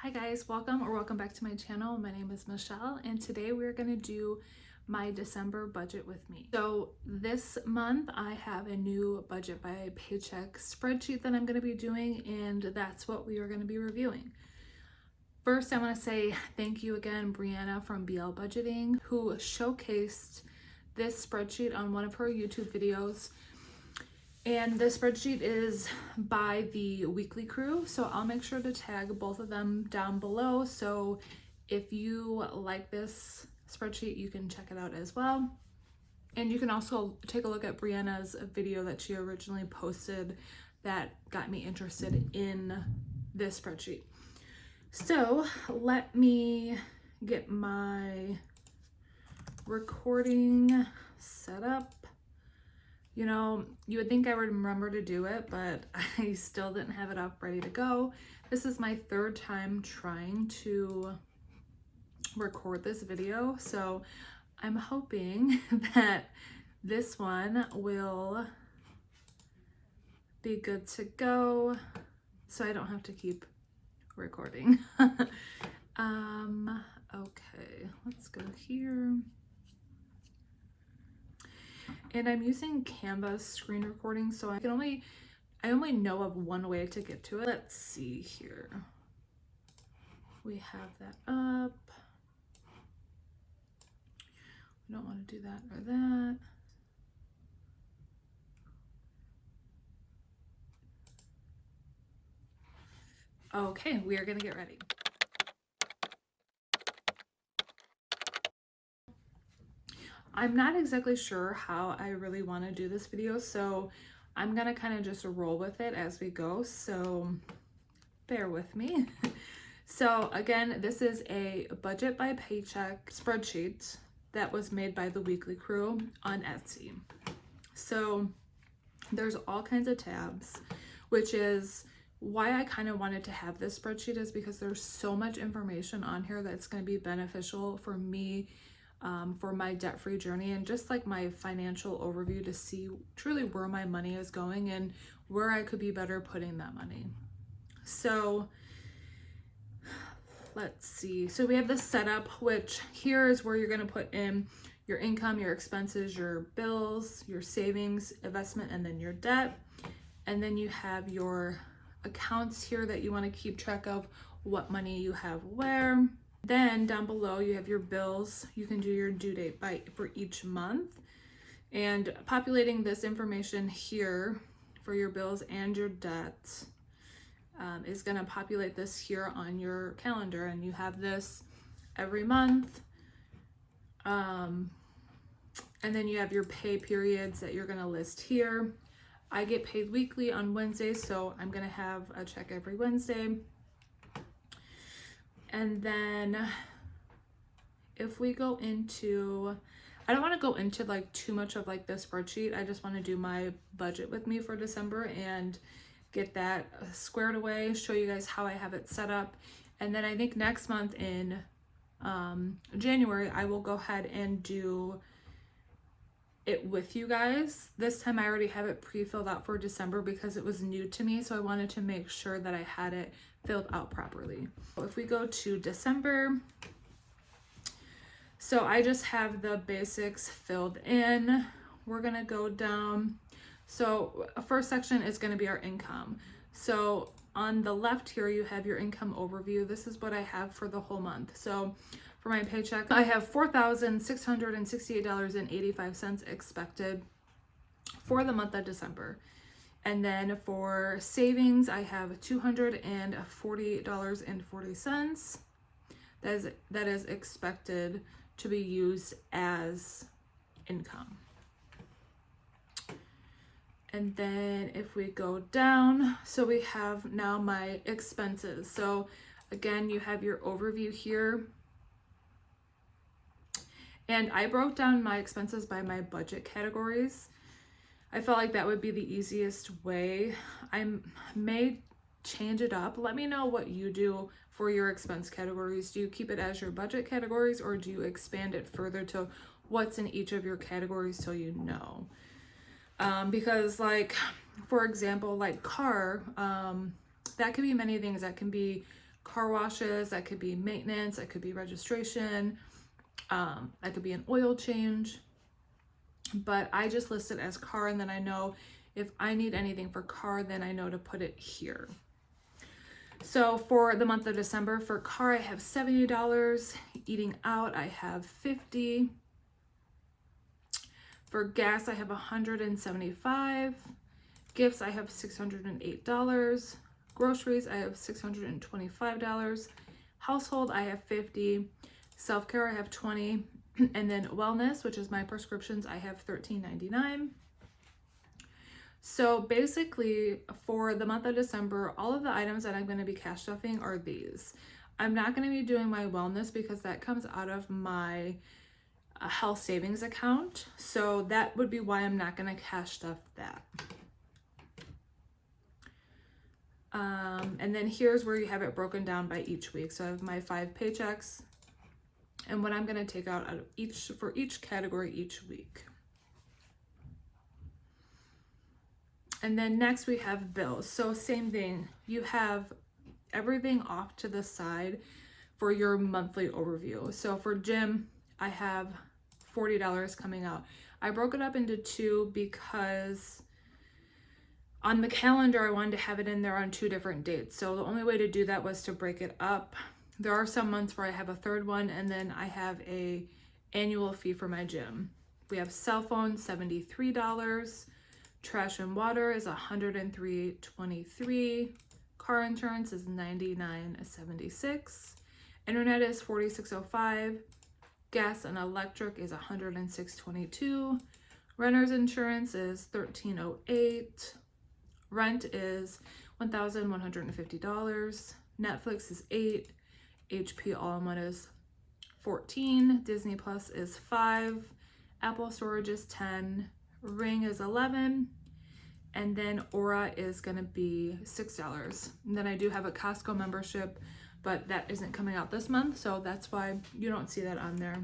Hi guys, welcome back to my channel. My name is Michelle and today we're going to do my December budget with me. So this month I have a new budget by paycheck spreadsheet that I'm going to be doing, and that's what we are going to be reviewing. First, I want to say thank you again, Brianna from BL Budgeting, who showcased this spreadsheet on one of her YouTube videos. And the spreadsheet is by the weekly crew, so I'll make sure to tag both of them down below. So if you like this spreadsheet, you can check it out as well. And you can also take a look at Brianna's video that she originally posted that got me interested in this spreadsheet. So let me get my recording set up. You know, you would think I would remember to do it, but I still didn't have it up ready to go. This is my third time trying to record this video, so I'm hoping that this one will be good to go so I don't have to keep recording. Okay, let's go here. And I'm using Canva's screen recording, so I only know of one way to get to it. Let's see here. We have that up. We don't want to do that or that. Okay, we are gonna get ready. I'm not exactly sure how I really want to do this video, so I'm gonna kind of just roll with it as we go, so bear with me. So again, this is a budget by paycheck spreadsheet that was made by the weekly crew on Etsy. So there's all kinds of tabs, which is why I kind of wanted to have this spreadsheet, is because there's so much information on here that's going to be beneficial for me for my debt-free journey, and just like my financial overview to see truly where my money is going and where I could be better putting that money. So let's see. So we have the setup, which here is where you're going to put in your income, your expenses, your bills, your savings, investment, and then your debt. And then you have your accounts here that you want to keep track of what money you have where. Then down below you have your bills. You can do your due date for each month, and populating this information here for your bills and your debt is going to populate this here on your calendar, and you have this every month. And then you have your pay periods that you're going to list here. I get paid weekly on Wednesdays, so I'm going to have a check every Wednesday. And then if we go into, I don't want to go into like too much of like the spreadsheet. I just want to do my budget with me for December and get that squared away, show you guys how I have it set up. And then I think next month in January, I will go ahead and do it with you guys. This time I already have it pre-filled out for December because it was new to me, so I wanted to make sure that I had it filled out properly. If we go to December, so I just have the basics filled in. We're gonna go down. So first section is gonna be our income. So on the left here, you have your income overview. This is what I have for the whole month. So for my paycheck, I have $4,668.85 expected for the month of December. And then for savings, I have $240.40 that is expected to be used as income. And then if we go down, so we have now my expenses. So again, you have your overview here. And I broke down my expenses by my budget categories. I felt like that would be the easiest way. I may change it up. Let me know what you do for your expense categories. Do you keep it as your budget categories, or do you expand it further to what's in each of your categories so you know? Because like, for example, like car, that could be many things. That can be car washes, that could be maintenance, that could be registration, that could be an oil change. But I just list it as car, and then I know if I need anything for car, then I know to put it here. So for the month of December, for car, I have $70. Eating out, I have $50. For gas, I have $175. Gifts, I have $608. Groceries, I have $625. Household, I have $50. Self-care, I have $20. And then wellness, which is my prescriptions, I have $13.99. So basically for the month of December, all of the items that I'm going to be cash stuffing are these. I'm not going to be doing my wellness because that comes out of my health savings account. So that would be why I'm not going to cash stuff that. And then here's where you have it broken down by each week. So I have my 5 paychecks and what I'm going to take out of for each category each week. And then next we have bills. So same thing, you have everything off to the side for your monthly overview. So for gym, I have $40 coming out. I broke it up into 2 because on the calendar, I wanted to have it in there on 2 different dates. So the only way to do that was to break it up. There are some months where I have a 3rd one, and then I have a annual fee for my gym. We have cell phone, $73. Trash and water is $103.23. Car insurance is $99.76. Internet is $46.05. Gas and electric is $106.22. Renter's insurance is $13.08. Rent is $1,150. Netflix is $8. HP All-in-One is $14. Disney Plus is $5. Apple storage is $10. Ring is $11. And then Aura is going to be $6. And then I do have a Costco membership, but that isn't coming out this month, so that's why you don't see that on there.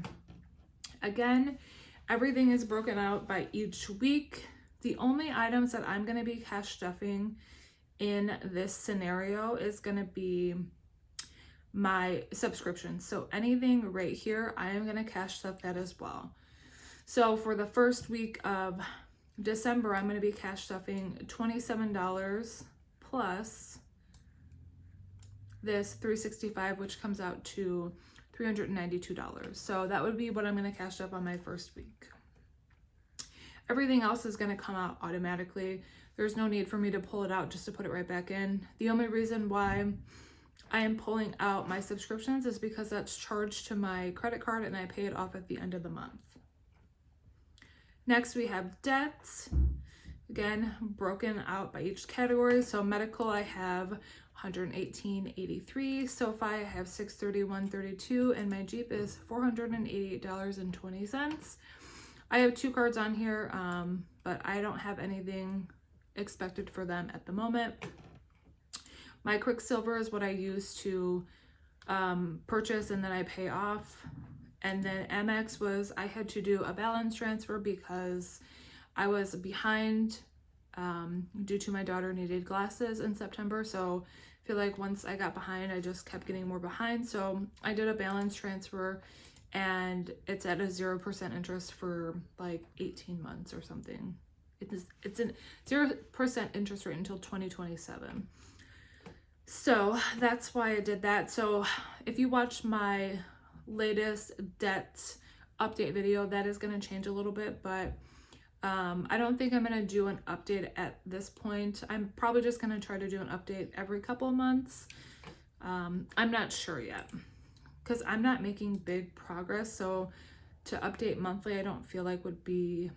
Again, everything is broken out by each week. The only items that I'm going to be cash stuffing in this scenario is going to be my subscriptions. So anything right here, I am going to cash stuff that as well. So for the first week of December, I'm going to be cash stuffing $27 plus this $365, which comes out to $392. So that would be what I'm going to cash up on my first week. Everything else is going to come out automatically. There's no need for me to pull it out just to put it right back in. The only reason why I am pulling out my subscriptions is because that's charged to my credit card and I pay it off at the end of the month. Next, we have debts. Again, broken out by each category. So medical, I have $118.83. SoFi, I have $631.32, and my Jeep is $488.20. I have 2 cards on here, but I don't have anything expected for them at the moment. My Quicksilver is what I use to purchase and then I pay off. And then Amex was, I had to do a balance transfer because I was behind due to my daughter needed glasses in September. So I feel like once I got behind, I just kept getting more behind. So I did a balance transfer and it's at a 0% interest for like 18 months or something. It's a 0% interest rate until 2027. So that's why I did that. So if you watch my latest debt update video, that is going to change a little bit, but I don't think I'm going to do an update at this point. I'm probably just going to try to do an update every couple of months. I'm not sure yet because I'm not making big progress, so to update monthly I don't feel like would be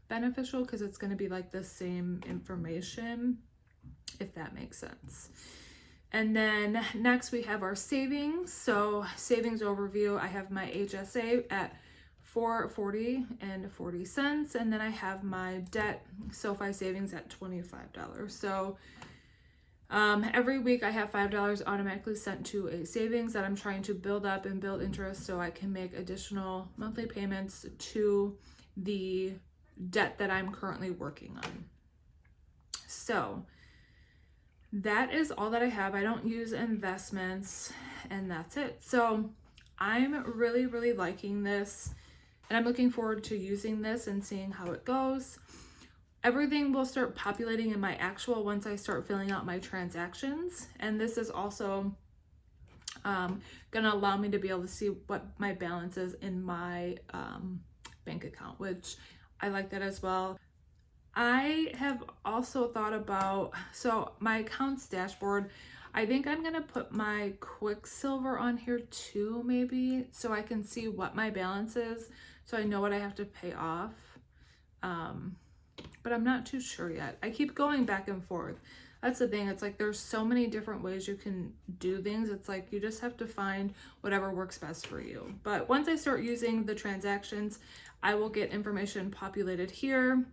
beneficial because it's going to be like the same information, if that makes sense. And then next we have our savings. So savings overview, I have my HSA at $4.40, and then I have my debt SoFi savings at $25. So every week I have $5 automatically sent to a savings that I'm trying to build up and build interest so I can make additional monthly payments to the debt that I'm currently working on. So that is all that I have. I don't use investments, and that's it. So I'm really, really liking this, and I'm looking forward to using this and seeing how it goes. Everything will start populating in my actual once I start filling out my transactions. And this is also gonna allow me to be able to see what my balance is in my bank account, which I like that as well. I have also thought about, so my accounts dashboard, I think I'm gonna put my Quicksilver on here too, maybe, so I can see what my balance is, so I know what I have to pay off. But I'm not too sure yet. I keep going back and forth. That's the thing. It's like there's so many different ways you can do things. It's like you just have to find whatever works best for you. But once I start using the transactions, I will get information populated here,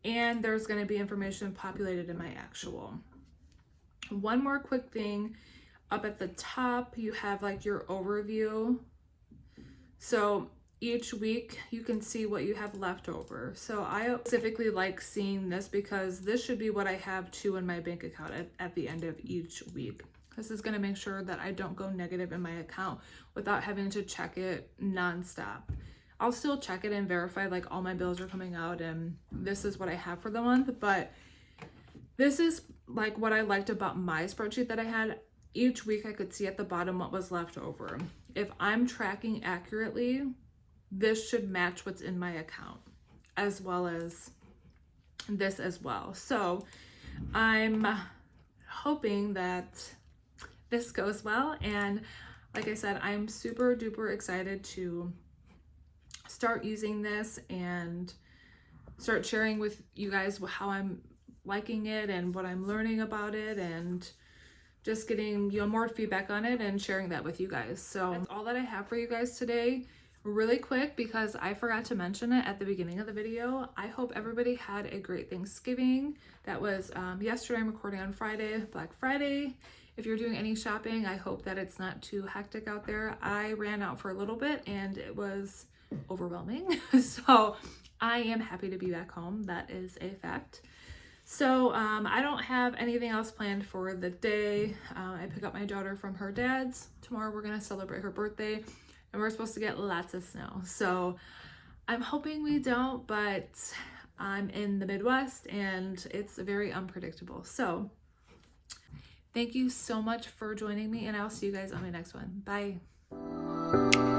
and there's going to be information populated in my actual. One more quick thing. Up at the top, you have like your overview. So each week you can see what you have left over. So I specifically like seeing this because this should be what I have too in my bank account at the end of each week. This is going to make sure that I don't go negative in my account without having to check it nonstop. I'll still check it and verify like all my bills are coming out and this is what I have for the month, but this is like what I liked about my spreadsheet that I had. Each week I could see at the bottom what was left over. If I'm tracking accurately, this should match what's in my account as well as this as well. So I'm hoping that this goes well. And like I said, I'm super duper excited to start using this and start sharing with you guys how I'm liking it and what I'm learning about it, and just getting more feedback on it and sharing that with you guys. So that's all that I have for you guys today. Really quick, because I forgot to mention it at the beginning of the video, I hope everybody had a great Thanksgiving. That was yesterday. I'm recording on Friday, Black Friday. If you're doing any shopping, I hope that it's not too hectic out there. I ran out for a little bit and it was overwhelming. So I am happy to be back home. That is a fact. So I don't have anything else planned for the day. I pick up my daughter from her dad's. Tomorrow we're going to celebrate her birthday. And we're supposed to get lots of snow. So I'm hoping we don't, but I'm in the Midwest and it's very unpredictable. So thank you so much for joining me, and I'll see you guys on my next one. Bye.